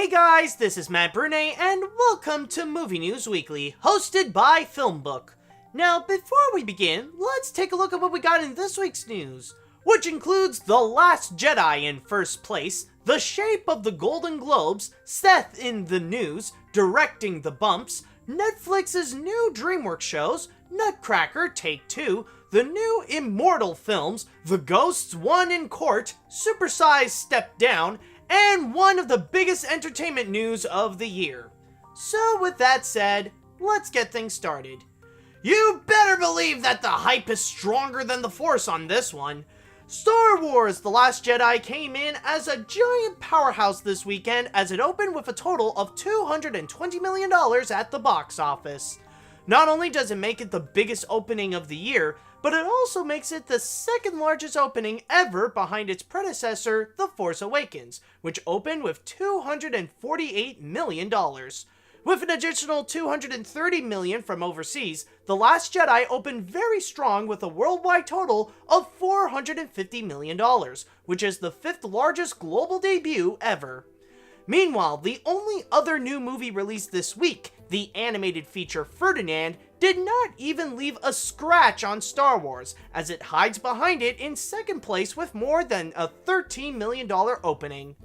Hey guys, this is Matt Brunet, and welcome to Movie News Weekly, hosted by FilmBook. Now, before we begin, let's take a look at what we got in this week's news, which includes The Last Jedi in first place, The Shape of the Golden Globes, Seth in the news, directing The Bumps, Netflix's new DreamWorks shows, Nutcracker Take 2, the new Immortal films, The Ghosts Won in Court, Supersize Step Down, and one of the biggest entertainment news of the year. So with that said, let's get things started. You better believe that the hype is stronger than the Force on this one. Star Wars: The Last Jedi came in as a giant powerhouse this weekend as it opened with a total of $220 million at the box office. Not only does it make it the biggest opening of the year, but it also makes it the second largest opening ever behind its predecessor, The Force Awakens, which opened with $248 million. With an additional $230 million from overseas, The Last Jedi opened very strong with a worldwide total of $450 million, which is the fifth largest global debut ever. Meanwhile, the only other new movie released this week, the animated feature Ferdinand, did not even leave a scratch on Star Wars, as it hides behind it in second place with more than a $13 million opening.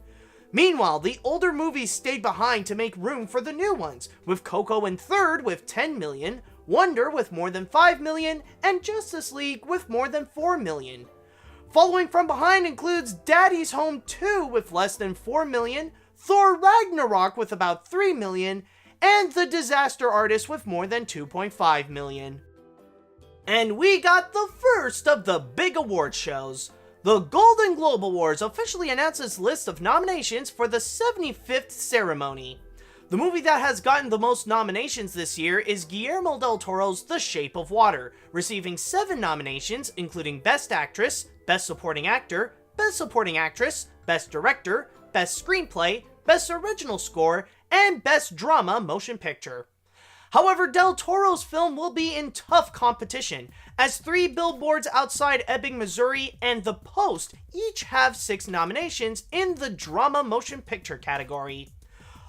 Meanwhile, the older movies stayed behind to make room for the new ones, with Coco in third with $10 million, Wonder with more than $5 million, and Justice League with more than $4 million. Following from behind includes Daddy's Home 2 with less than $4 million, Thor Ragnarok with about $3 million, and The Disaster Artist with more than $2.5 million. And we got the first of the big award shows. The Golden Globe Awards officially announced its list of nominations for the 75th ceremony. The movie that has gotten the most nominations this year is Guillermo del Toro's The Shape of Water, receiving 7 nominations including Best Actress, Best Supporting Actor, Best Supporting Actress, Best Director, Best Screenplay, Best Original Score, and Best Drama Motion Picture. However, Del Toro's film will be in tough competition, as 3 Billboards Outside Ebbing, Missouri and The Post each have 6 nominations in the Drama Motion Picture category.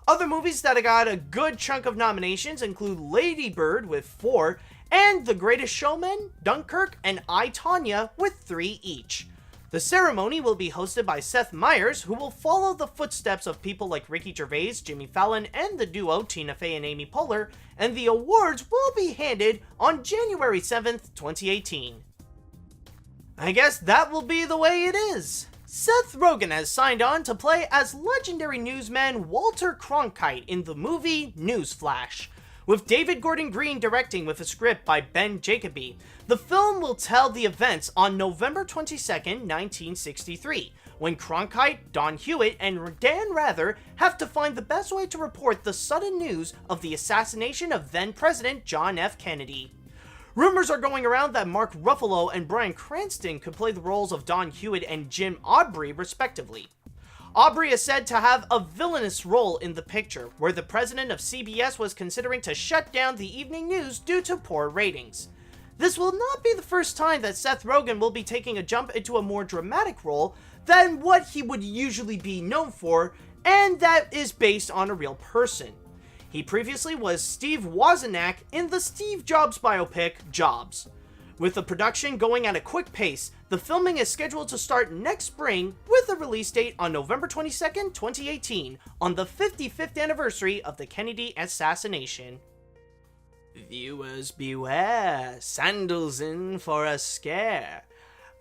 Other movies that got a good chunk of nominations include Lady Bird with 4, and The Greatest Showman, Dunkirk, and I, Tonya with 3 each. The ceremony will be hosted by Seth Meyers, who will follow the footsteps of people like Ricky Gervais, Jimmy Fallon, and the duo Tina Fey and Amy Poehler, and the awards will be handed on January 7th, 2018. I guess that will be the way it is. Seth Rogen has signed on to play as legendary newsman Walter Cronkite in the movie Newsflash. With David Gordon Green directing with a script by Ben Jacoby, the film will tell the events on November 22, 1963, when Cronkite, Don Hewitt, and Dan Rather have to find the best way to report the sudden news of the assassination of then-President John F. Kennedy. Rumors are going around that Mark Ruffalo and Bryan Cranston could play the roles of Don Hewitt and Jim Aubrey, respectively. Aubrey is said to have a villainous role in the picture, where the president of CBS was considering to shut down the evening news due to poor ratings. This will not be the first time that Seth Rogen will be taking a jump into a more dramatic role than what he would usually be known for, and that is based on a real person. He previously was Steve Wozniak in the Steve Jobs biopic, Jobs. With the production going at a quick pace, the filming is scheduled to start next spring with a release date on November 22nd, 2018, on the 55th anniversary of the Kennedy assassination. Viewers beware, Sandel's in for a scare.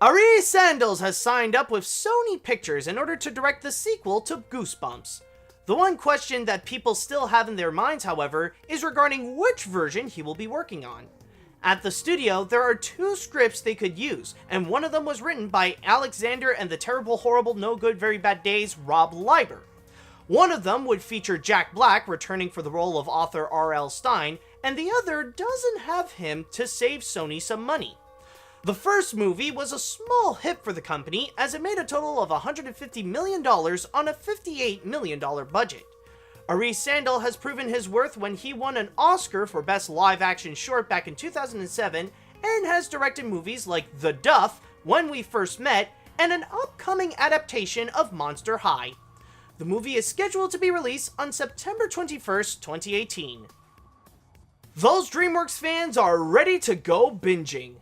Ari Sandel has signed up with Sony Pictures in order to direct the sequel to Goosebumps. The one question that people still have in their minds, however, is regarding which version he will be working on. At the studio, there are 2 scripts they could use, and one of them was written by Alexander and the Terrible, Horrible, No Good, Very Bad Days' Rob Liber. One of them would feature Jack Black returning for the role of author R.L. Stine, and the other doesn't have him to save Sony some money. The first movie was a small hit for the company, as it made a total of $150 million on a $58 million budget. Ari Sandel has proven his worth when he won an Oscar for Best Live-Action Short back in 2007, and has directed movies like The Duff, When We First Met, and an upcoming adaptation of Monster High. The movie is scheduled to be released on September 21st, 2018. Those DreamWorks fans are ready to go binging.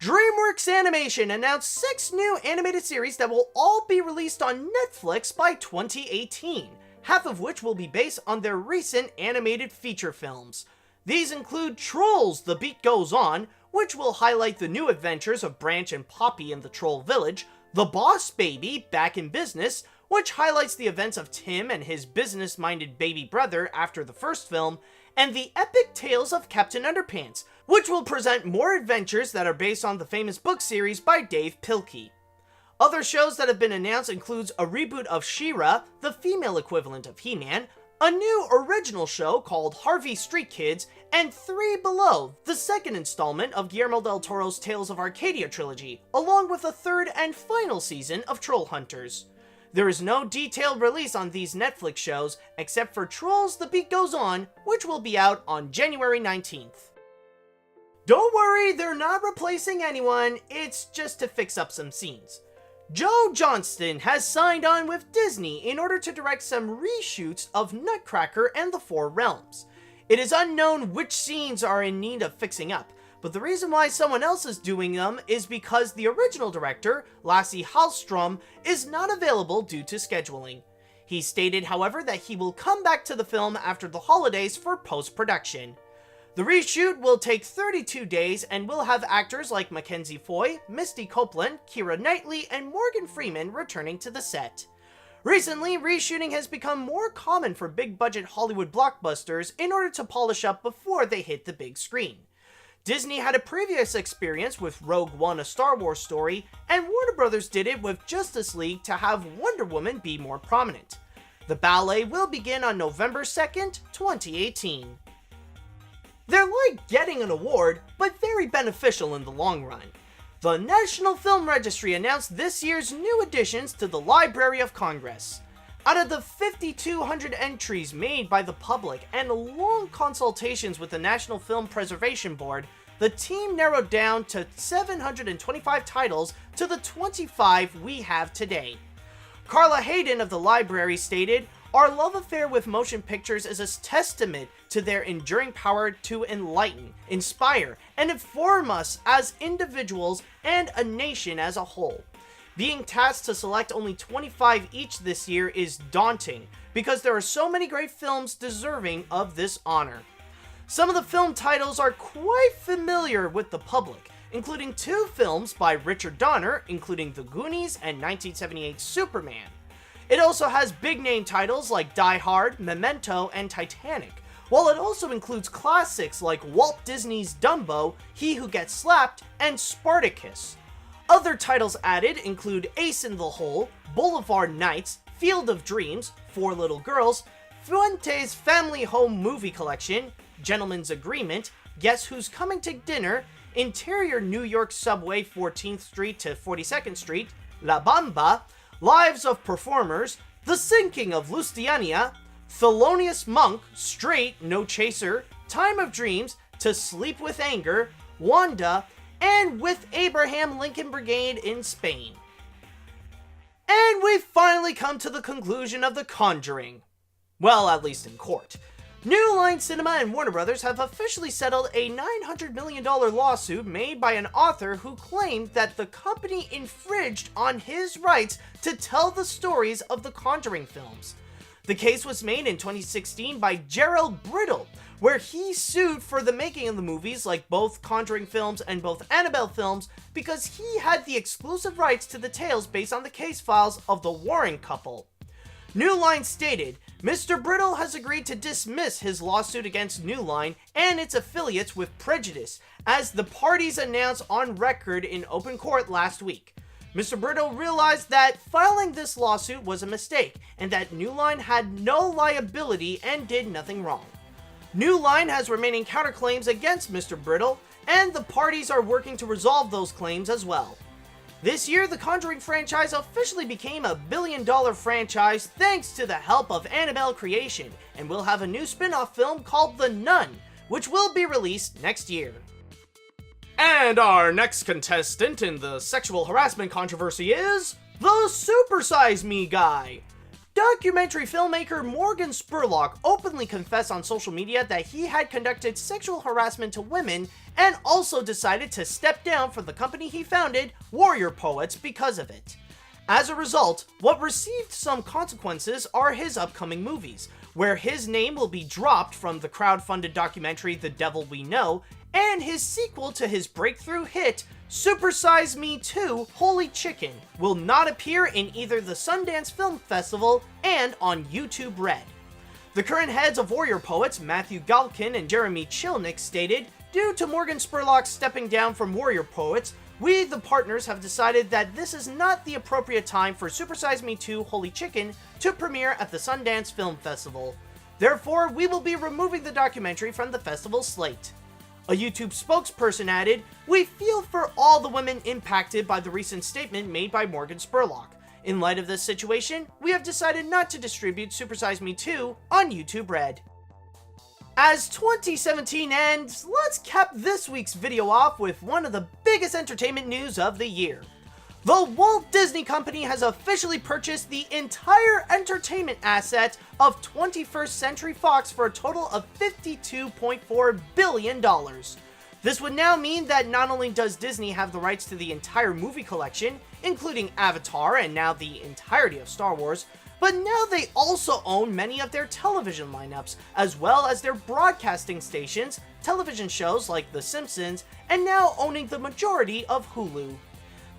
DreamWorks Animation announced 6 new animated series that will all be released on Netflix by 2018, half of which will be based on their recent animated feature films. These include Trolls: The Beat Goes On, which will highlight the new adventures of Branch and Poppy in the Troll Village, The Boss Baby: Back in Business, which highlights the events of Tim and his business-minded baby brother after the first film, and The Epic Tales of Captain Underpants, which will present more adventures that are based on the famous book series by Dave Pilkey. Other shows that have been announced includes a reboot of She-Ra, the female equivalent of He-Man, a new original show called Harvey Street Kids, and Three Below, the second installment of Guillermo del Toro's Tales of Arcadia trilogy, along with a third and final season of Troll Hunters. There is no detailed release on these Netflix shows, except for Trolls: The Beat Goes On, which will be out on January 19th. Don't worry, they're not replacing anyone, it's just to fix up some scenes. Joe Johnston has signed on with Disney in order to direct some reshoots of Nutcracker and the Four Realms. It is unknown which scenes are in need of fixing up, but the reason why someone else is doing them is because the original director, Lasse Hallström, is not available due to scheduling. He stated, however, that he will come back to the film after the holidays for post-production. The reshoot will take 32 days and will have actors like Mackenzie Foy, Misty Copeland, Keira Knightley, and Morgan Freeman returning to the set. Recently, reshooting has become more common for big-budget Hollywood blockbusters in order to polish up before they hit the big screen. Disney had a previous experience with Rogue One: A Star Wars Story, and Warner Brothers did it with Justice League to have Wonder Woman be more prominent. The ballet will begin on November 2nd, 2018. They're like getting an award, but very beneficial in the long run. The National Film Registry announced this year's new additions to the Library of Congress. Out of the 5,200 entries made by the public and long consultations with the National Film Preservation Board, the team narrowed down to 725 titles to the 25 we have today. Carla Hayden of the library stated, "Our love affair with motion pictures is a testament to their enduring power to enlighten, inspire, and inform us as individuals and a nation as a whole. Being tasked to select only 25 each this year is daunting, because there are so many great films deserving of this honor. Some of the film titles are quite familiar with the public, including 2 films by Richard Donner, including The Goonies and 1978's Superman. It also has big-name titles like Die Hard, Memento, and Titanic, while it also includes classics like Walt Disney's Dumbo, He Who Gets Slapped, and Spartacus. Other titles added include Ace in the Hole, Boulevard Nights, Field of Dreams, Four Little Girls, Fuente's Family Home Movie Collection, Gentleman's Agreement, Guess Who's Coming to Dinner, Interior New York Subway 14th Street to 42nd Street, La Bamba, Lives of Performers, The Sinking of Lusitania, Thelonious Monk, Straight, No Chaser, Time of Dreams, To Sleep with Anger, Wanda, and With Abraham Lincoln Brigade in Spain. And we've finally come to the conclusion of The Conjuring. Well, at least in court. New Line Cinema and Warner Brothers have officially settled a $900 million lawsuit made by an author who claimed that the company infringed on his rights to tell the stories of the Conjuring films. The case was made in 2016 by Gerald Brittle, where he sued for the making of the movies, like both Conjuring films and both Annabelle films, because he had the exclusive rights to the tales based on the case files of the Warren couple. New Line stated, Mr. Brittle has agreed to dismiss his lawsuit against New Line and its affiliates with prejudice, as the parties announced on record in open court last week. Mr. Brittle realized that filing this lawsuit was a mistake, and that New Line had no liability and did nothing wrong. New Line has remaining counterclaims against Mr. Brittle, and the parties are working to resolve those claims as well. This year, the Conjuring franchise officially became a billion-dollar franchise thanks to the help of Annabelle Creation, and will have a new spin-off film called The Nun, which will be released next year. And our next contestant in the sexual harassment controversy is the Super Size Me guy. documentary filmmaker Morgan Spurlock openly confessed on social media that he had conducted sexual harassment to women and also decided to step down from the company he founded, Warrior Poets, because of it. As a result, what received some consequences are his upcoming movies, where his name will be dropped from the crowd-funded documentary The Devil We Know, and his sequel to his breakthrough hit, Super Size Me 2 Holy Chicken, will not appear in either the Sundance Film Festival and on YouTube Red. The current heads of Warrior Poets, Matthew Galkin and Jeremy Chilnick, stated, "Due to Morgan Spurlock stepping down from Warrior Poets, we, the partners, have decided that this is not the appropriate time for Super Size Me 2 Holy Chicken to premiere at the Sundance Film Festival. Therefore, we will be removing the documentary from the festival slate." A YouTube spokesperson added, "We feel for all the women impacted by the recent statement made by Morgan Spurlock. In light of this situation, we have decided not to distribute Super Size Me 2 on YouTube Red." As 2017 ends, let's cap this week's video off with one of the biggest entertainment news of the year. The Walt Disney Company has officially purchased the entire entertainment asset of 21st Century Fox for a total of $52.4 billion. This would now mean that not only does Disney have the rights to the entire movie collection, including Avatar and now the entirety of Star Wars, but now they also own many of their television lineups, as well as their broadcasting stations, television shows like The Simpsons, and now owning the majority of Hulu.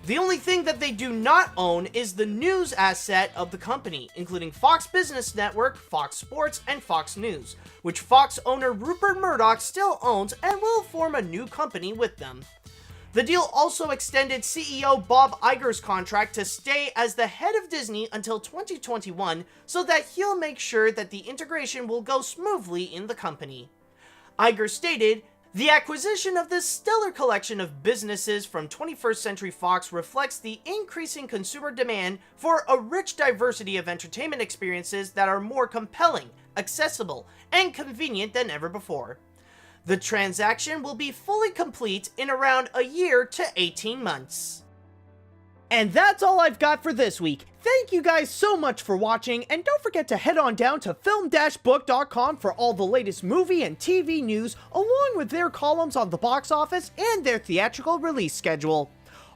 The only thing that they do not own is the news asset of the company, including Fox Business Network, Fox Sports, and Fox News, which Fox owner Rupert Murdoch still owns and will form a new company with them. The deal also extended CEO Bob Iger's contract to stay as the head of Disney until 2021 so that he'll make sure that the integration will go smoothly in the company. Iger stated, "The acquisition of this stellar collection of businesses from 21st Century Fox reflects the increasing consumer demand for a rich diversity of entertainment experiences that are more compelling, accessible, and convenient than ever before. The transaction will be fully complete in around a year to 18 months. And that's all I've got for this week. Thank you guys so much for watching, and don't forget to head on down to film-book.com for all the latest movie and TV news, along with their columns on the box office and their theatrical release schedule.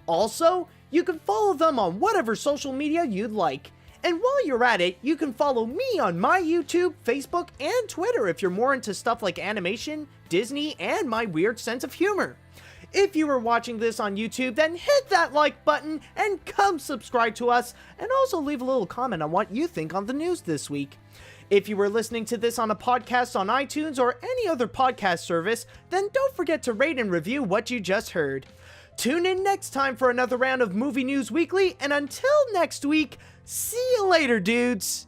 Also, you can follow them on whatever social media you'd like. And while you're at it, you can follow me on my YouTube, Facebook, and Twitter if you're more into stuff like animation, Disney, and my weird sense of humor. If you are watching this on YouTube, then hit that like button and come subscribe to us, and also leave a little comment on what you think on the news this week. If you were listening to this on a podcast on iTunes or any other podcast service, then don't forget to rate and review what you just heard. Tune in next time for another round of Movie News Weekly, and until next week, see you later, dudes!